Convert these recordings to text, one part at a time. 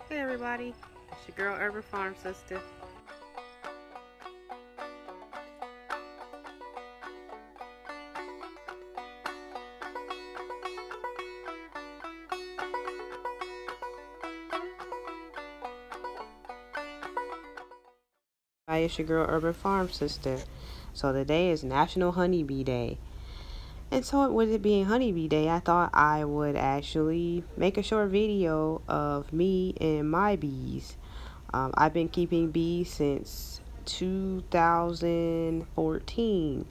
Hey everybody, it's your girl Urban Farm Sister. Hi, it's your girl Urban Farm Sister. So today is National Honeybee Day. And so with it being Honeybee Day, I thought I would actually make a short video of me and my bees. I've been keeping bees since 2014.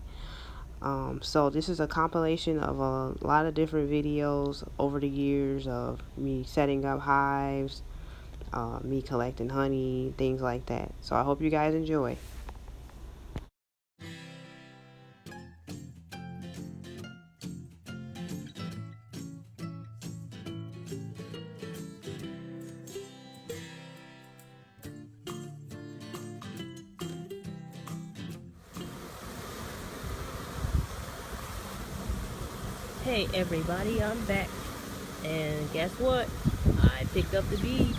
So this is a compilation of a lot of different videos over the years of me setting up hives, me collecting honey, things like that. So I hope you guys enjoy. Hey everybody, I'm back, and guess what? I picked up the bees.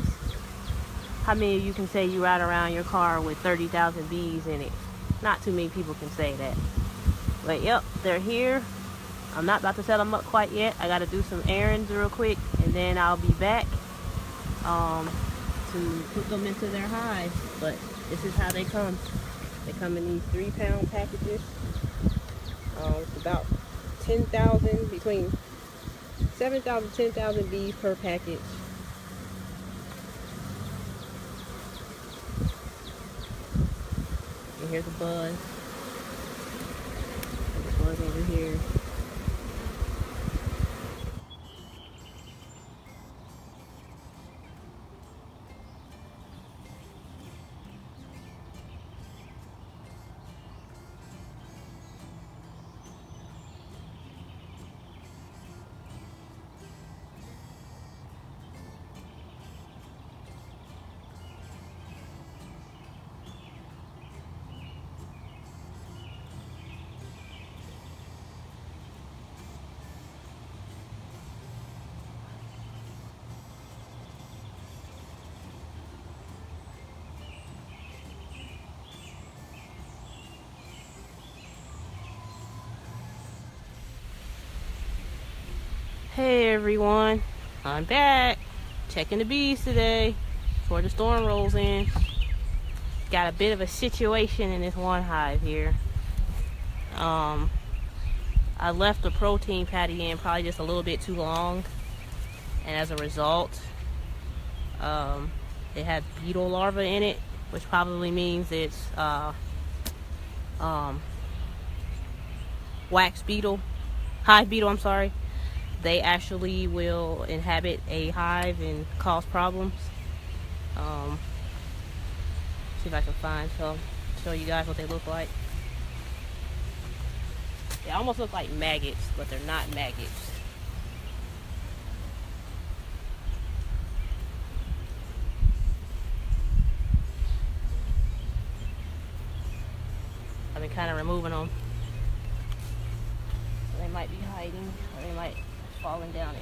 How many of you can say you ride around your car with 30,000 bees in it? Not too many people can say that. But yep, they're here. I'm not about to set them up quite yet. I gotta do some errands real quick, and then I'll be back to put them into their hive. But this is how they come. They come in these 3-pound packages. It's about 10,000, between 7,000 10,000 bees per package. And here's a buzz. There's a buzz over here. Hey everyone, I'm back, checking the bees today before the storm rolls in. Got a bit of a situation in this one hive here. I left the protein patty in probably just a little bit too long, and as a result, it had beetle larvae in it, which probably means it's wax beetle, hive beetle, I'm sorry. They actually will inhabit a hive and cause problems. See if I can show you guys what they look like. They almost look like maggots, but they're not maggots. I've been kind of removing them. So they might be hiding, or they might have fallen down in there.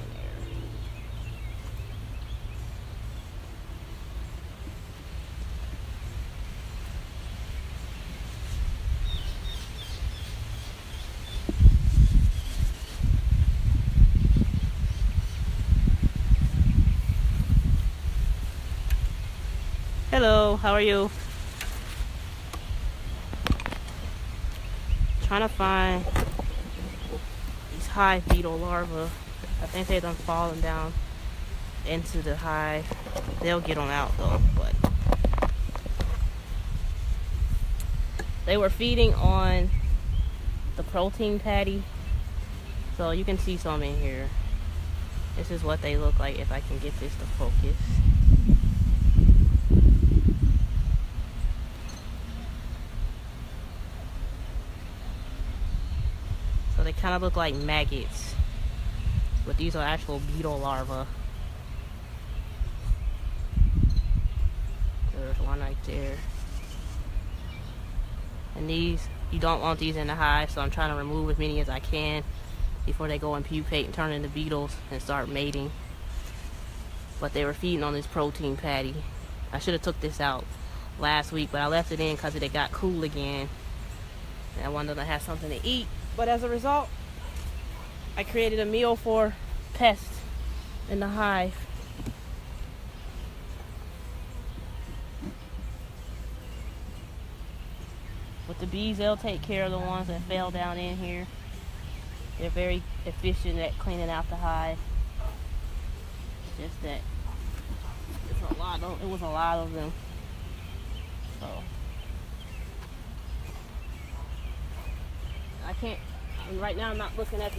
Hello, how are you? Trying to find these hive beetle larvae. I think they done fallen down into the hive. They'll get them out though, but they were feeding on the protein patty, so you can see some in here. This is what they look like if I can get this to focus. So they kind of look like maggots, but these are actual beetle larvae. There's one right there. And these, you don't want these in the hive, so I'm trying to remove as many as I can before they go and pupate and turn into beetles and start mating. but they were feeding on this protein patty. I should have took this out last week, but I left it in because it got cool again, and I wanted them to have something to eat. But as a result, I created a meal for pests in the hive. With the bees, they'll take care of the ones that fell down in here. They're very efficient at cleaning out the hive. It's just that it was a lot of them. So I can't. Right now, I'm not looking at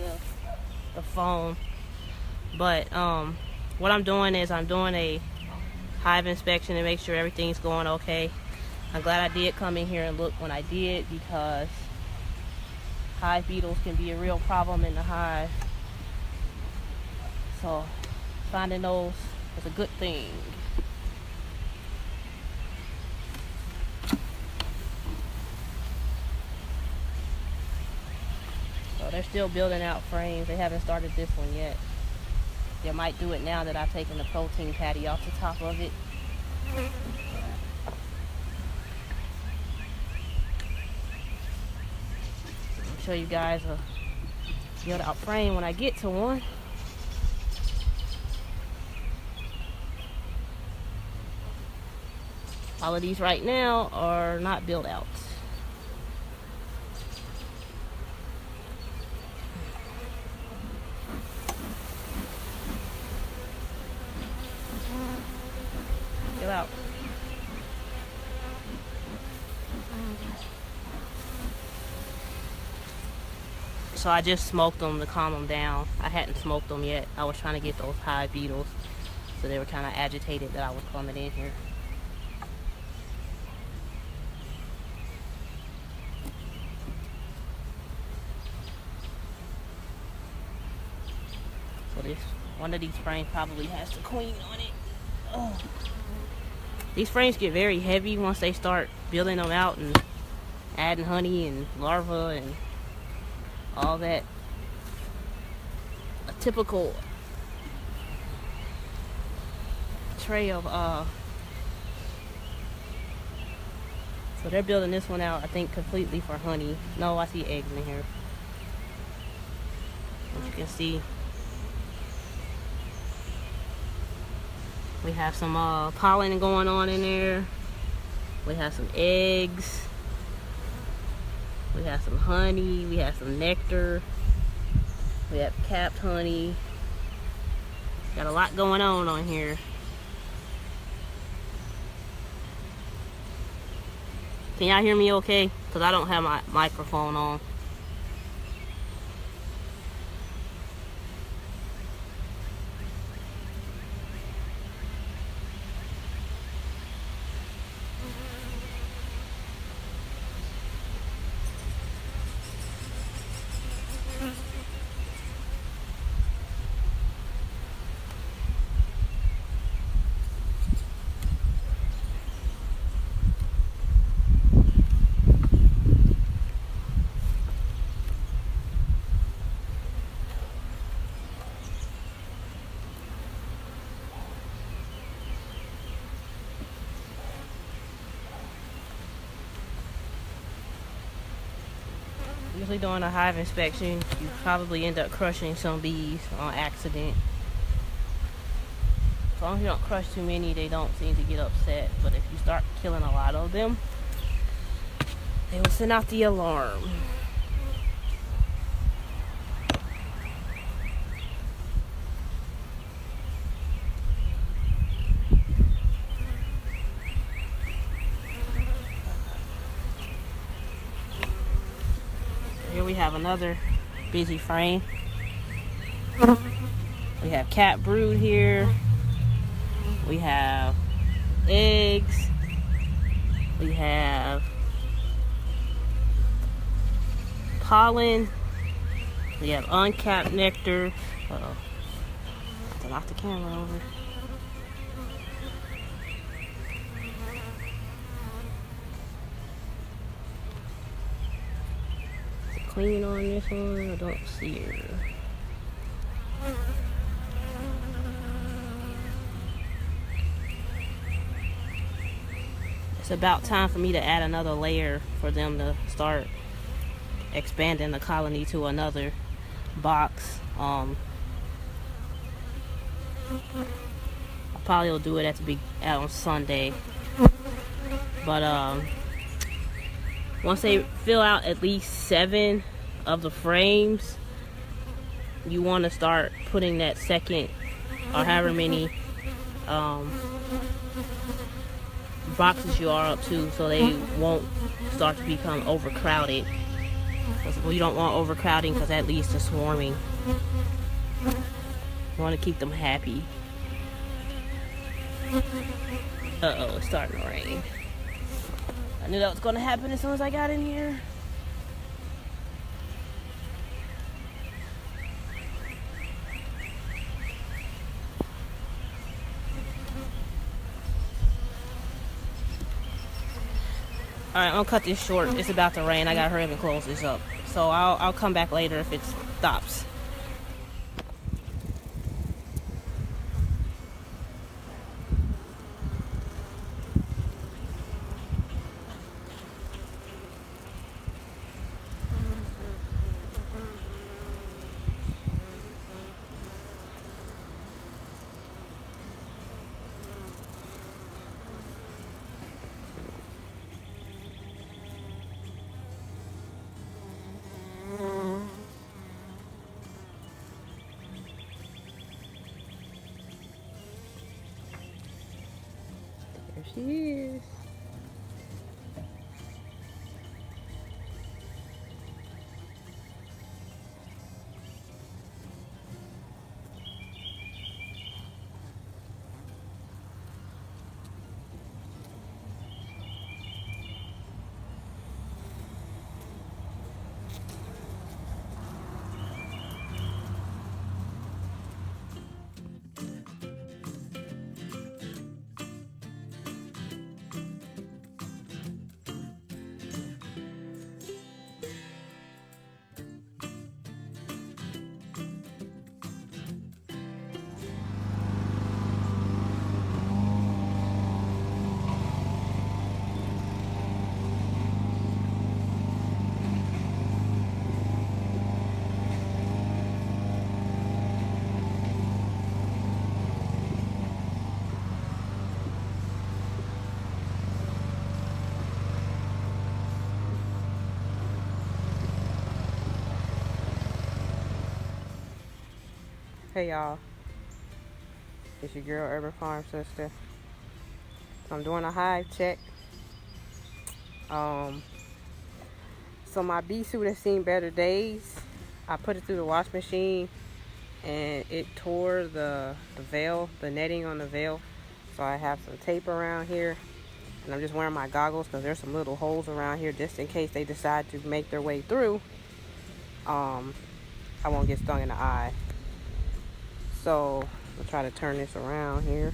the phone. But what I'm doing is I'm doing a hive inspection to make sure everything's going okay. I'm glad I did come in here and look when I did, because hive beetles can be a real problem in the hive. So finding those is a good thing. So they're still building out frames. They haven't started this one yet. They might do it now that I've taken the protein patty off the top of it. I'll show you guys a build out frame when I get to one. All of these right now are not built out. Get out. So I just smoked them to calm them down. I hadn't smoked them yet. I was trying to get those hive beetles, so they were kind of agitated that I was coming in here. So this one of these frames probably has the queen on it. Oh. These frames get very heavy once they start building them out and adding honey and larvae and all that. A typical tray of so they're building this one out, I think, completely for honey. No, I see eggs in here. As you can see, we have some pollen going on in there. We have some eggs. We have some honey. We have some nectar. We have capped honey. Got a lot going on here. Can y'all hear me okay? Because I don't have my microphone on. Usually during a hive inspection, you probably end up crushing some bees on accident. As long as you don't crush too many, they don't seem to get upset. But if you start killing a lot of them, they will send out the alarm. Here we have another busy frame. We have cat brood here. We have eggs. We have pollen. We have uncapped nectar. Uh-oh. To knock the camera over. Queen on this one, I don't see her. It's about time for me to add another layer for them to start expanding the colony to another box. I probably will do it on Sunday. But once they fill out at least 7 of the frames, you want to start putting that second or however many boxes you are up to, so they won't start to become overcrowded. Well, you don't want overcrowding because that leads to swarming. You want to keep them happy. Uh-oh, it's starting to rain. I knew that was going to happen as soon as I got in here. Alright, I'm gonna cut this short. It's about to rain. I gotta hurry up and close this up. So I'll come back later if it stops. There she is. Hey y'all, it's your girl Urban Farm Sister. So I'm doing a hive check. So my bee suit has seen better days. I put it through the wash machine and it tore the veil, the netting on the veil. So I have some tape around here and I'm just wearing my goggles because there's some little holes around here just in case they decide to make their way through. I won't get stung in the eye. So I'll try to turn this around here.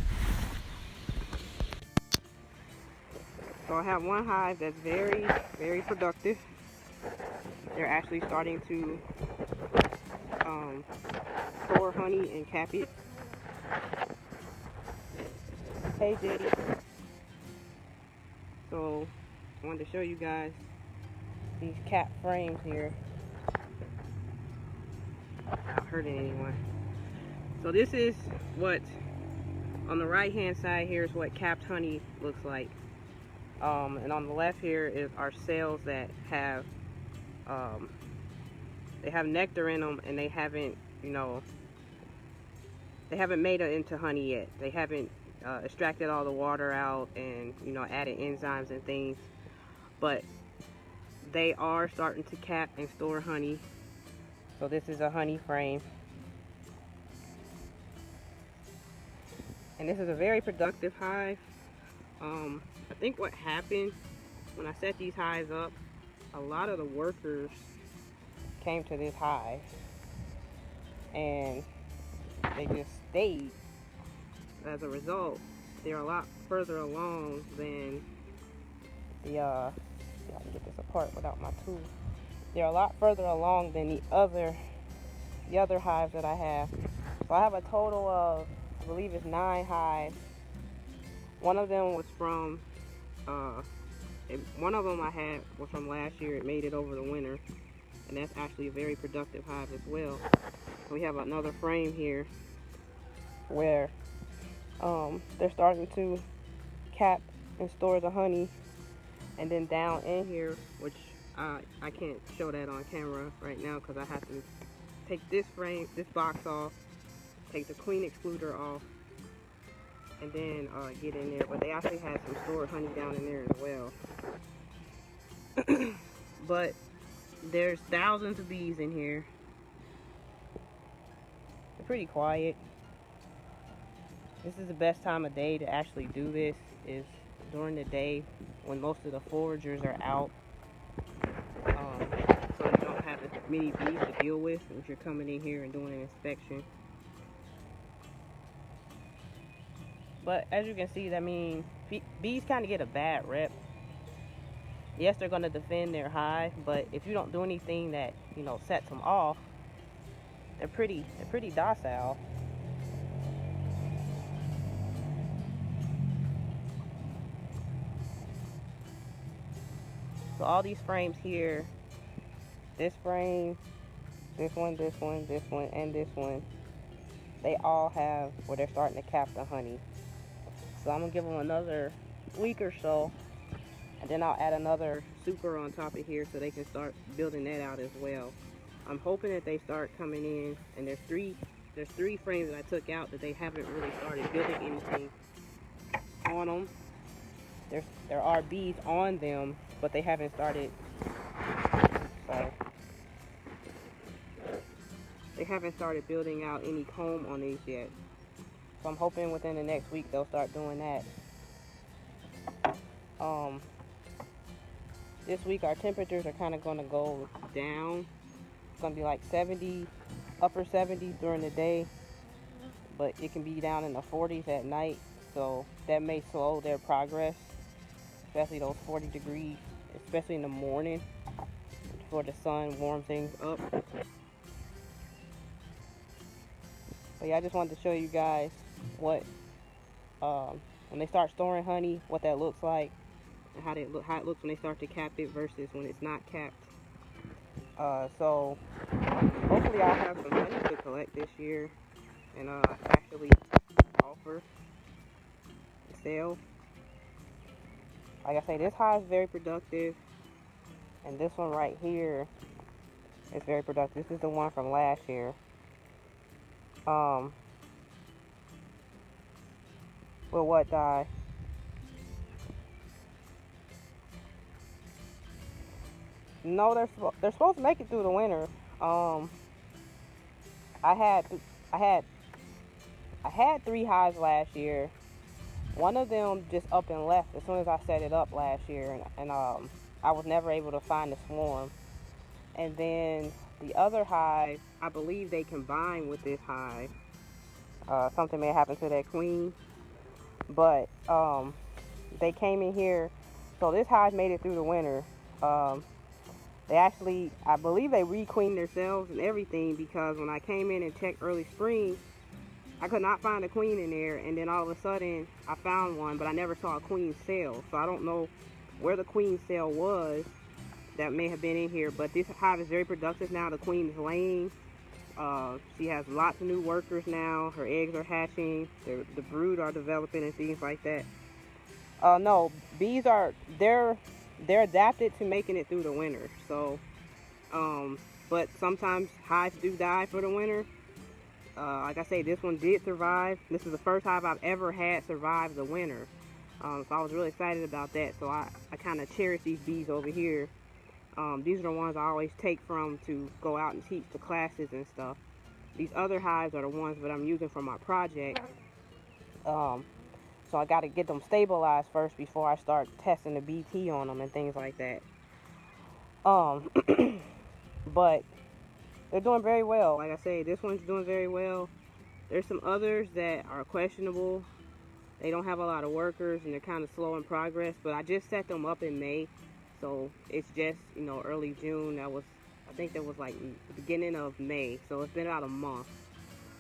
So I have one hive that's very, very productive. They're actually starting to store honey and cap it. Hey Jetty. So I wanted to show you guys these cap frames here. Not hurting anyone. So this is what, on the right hand side here is what capped honey looks like. And on the left here is our cells that have, they have nectar in them and they haven't, they haven't made it into honey yet. They haven't extracted all the water out and, added enzymes and things. But they are starting to cap and store honey. So this is a honey frame. And this is a very productive hive. I think what happened when I set these hives up, a lot of the workers came to this hive and they just stayed. As a result, they're a lot further along than the, see if I can get this apart without my tool. They're a lot further along than the other hives that I have. So I have a total of, I believe it's 9 hives. One of them was from One of them I had was from last year. It made it over the winter, and that's actually a very productive hive as well. So we have another frame here where they're starting to cap and store the honey, and then down in here, which I can't show that on camera right now because I have to take this box off, take the queen excluder off, and then get in there. But they actually had some stored honey down in there as well. But there's thousands of bees in here. They're pretty quiet. This is the best time of day to actually do this, is during the day when most of the foragers are out. So you don't have as many bees to deal with if you're coming in here and doing an inspection. But as you can see, I mean, bees kind of get a bad rep. Yes, they're going to defend their hive, but if you don't do anything that, you know, sets them off, they're pretty docile. So all these frames here, this frame, this one, this one, this one, and this one, they all have where they're starting to cap the honey. So I'm going to give them another week or so, and then I'll add another super on top of here so they can start building that out as well. I'm hoping that they start coming in, and there's three frames that I took out that they haven't really started building anything on them. There are bees on them, but they haven't started. Sorry. They haven't started building out any comb on these yet. So I'm hoping within the next week they'll start doing that. This week our temperatures are kind of going to go down. It's going to be like 70, upper 70s during the day, but it can be down in the 40s at night. So that may slow their progress, especially those 40 degrees, especially in the morning before the sun warms things up. But yeah, I just wanted to show you guys what when they start storing honey, what that looks like, and how it looks when they start to cap it versus when it's not capped. So hopefully I'll have some honey to collect this year and actually offer and sell. Like I say, this hive is very productive, and this one right here is very productive. This is the one from last year. Will what die? No, they're supposed to make it through the winter. I had I had 3 hives last year. One of them just up and left as soon as I set it up last year, and I was never able to find the swarm. And then the other hive, I believe they combined with this hive. Something may have happened to that queen, but they came in here. So this hive made it through the winter. They actually, I believe they requeened themselves and everything, because when I came in and checked early spring, I could not find a queen in there, and then all of a sudden I found one, but I never saw a queen cell. So I don't know where the queen cell was that may have been in here, but this hive is very productive now. The queen is laying. She has lots of new workers now. Her eggs are hatching. The brood are developing and things like that. No, bees are, they're adapted to making it through the winter. So, but sometimes hives do die for the winter. Like I say, this one did survive. This is the first hive I've ever had survive the winter. So I was really excited about that. So I kind of cherish these bees over here. These are the ones I always take from to go out and teach the classes and stuff. These other hives are the ones that I'm using for my project. So I got to get them stabilized first before I start testing the BT on them and things like that. But they're doing very well. Like I say, this one's doing very well. There's some others that are questionable. They don't have a lot of workers and they're kind of slow in progress, but I just set them up in May. So it's just, you know, early June. I think that was like the beginning of May. So it's been about a month.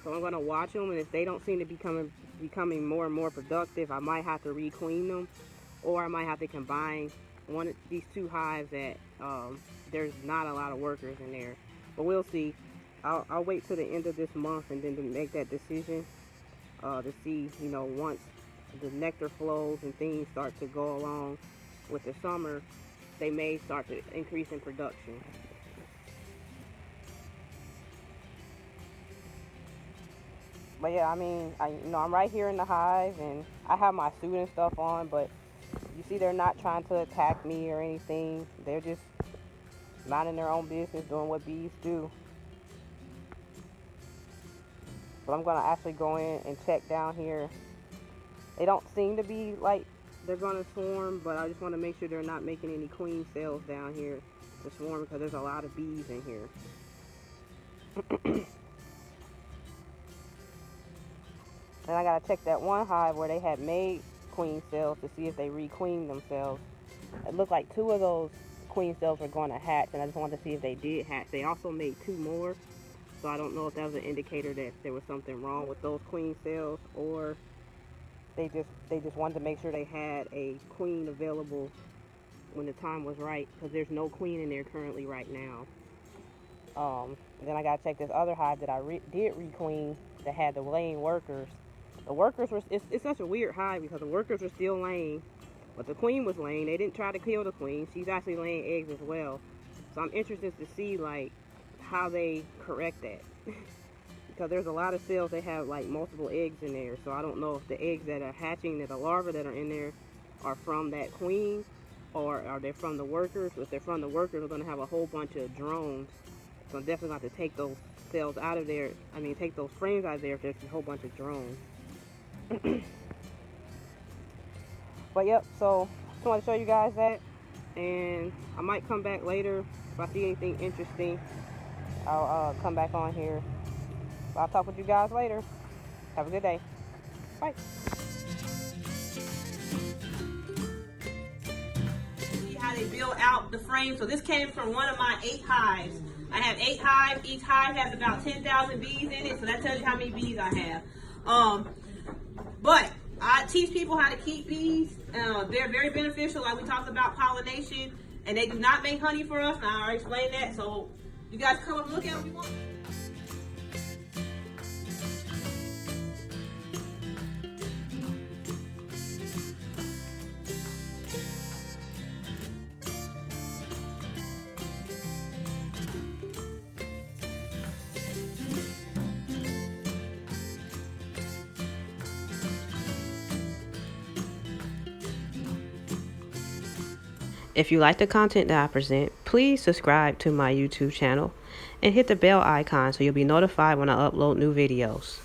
So I'm going to watch them, and if they don't seem to be becoming more and more productive, I might have to requeen them. or I might have to combine one of these two hives that there's not a lot of workers in there. But we'll see. I'll wait till the end of this month and then to make that decision to see, you know, once the nectar flows and things start to go along with the summer, they may start to increase in production. But yeah, I mean, I'm right here in the hive and I have my suit and stuff on, but you see they're not trying to attack me or anything. They're just minding their own business, doing what bees do. But I'm gonna actually go in and check down here. They don't seem to be like they're gonna swarm, but I just want to make sure they're not making any queen cells down here to swarm because there's a lot of bees in here. And I gotta check that one hive where they had made queen cells to see if they re-queened themselves. It looked like 2 of those queen cells were going to hatch, and I just wanted to see if they did hatch. They also made 2 more, so I don't know if that was an indicator that there was something wrong with those queen cells, or they just wanted to make sure they had a queen available when the time was right, because there's no queen in there currently right now. Then I gotta check this other hive that I did re-queen that had the laying workers. The workers were, it's such a weird hive because the workers were still laying, but the queen was laying. They didn't try to kill the queen. She's actually laying eggs as well. So I'm interested to see like how they correct that. Because there's a lot of cells that have like multiple eggs in there. So I don't know if the eggs that are hatching, that the larvae that are in there are from that queen or are they from the workers. If they're from the workers, we're gonna have a whole bunch of drones. So I'm definitely going to take those cells out of there. I mean, take those frames out of there if there's a whole bunch of drones. But yep, so just want to show you guys that. And I might come back later if I see anything interesting. I'll come back on here. But I'll talk with you guys later. Have a good day. Bye. See how they build out the frame. So this came from one of my 8 hives. I have 8 hives. Each hive has about 10,000 bees in it, so that tells you how many bees I have. But I teach people how to keep bees. They're very beneficial, like we talked about pollination, and they do not make honey for us. Now I already explained that, so you guys come up and look at them if you want. If you like the content that I present, please subscribe to my YouTube channel and hit the bell icon so you'll be notified when I upload new videos.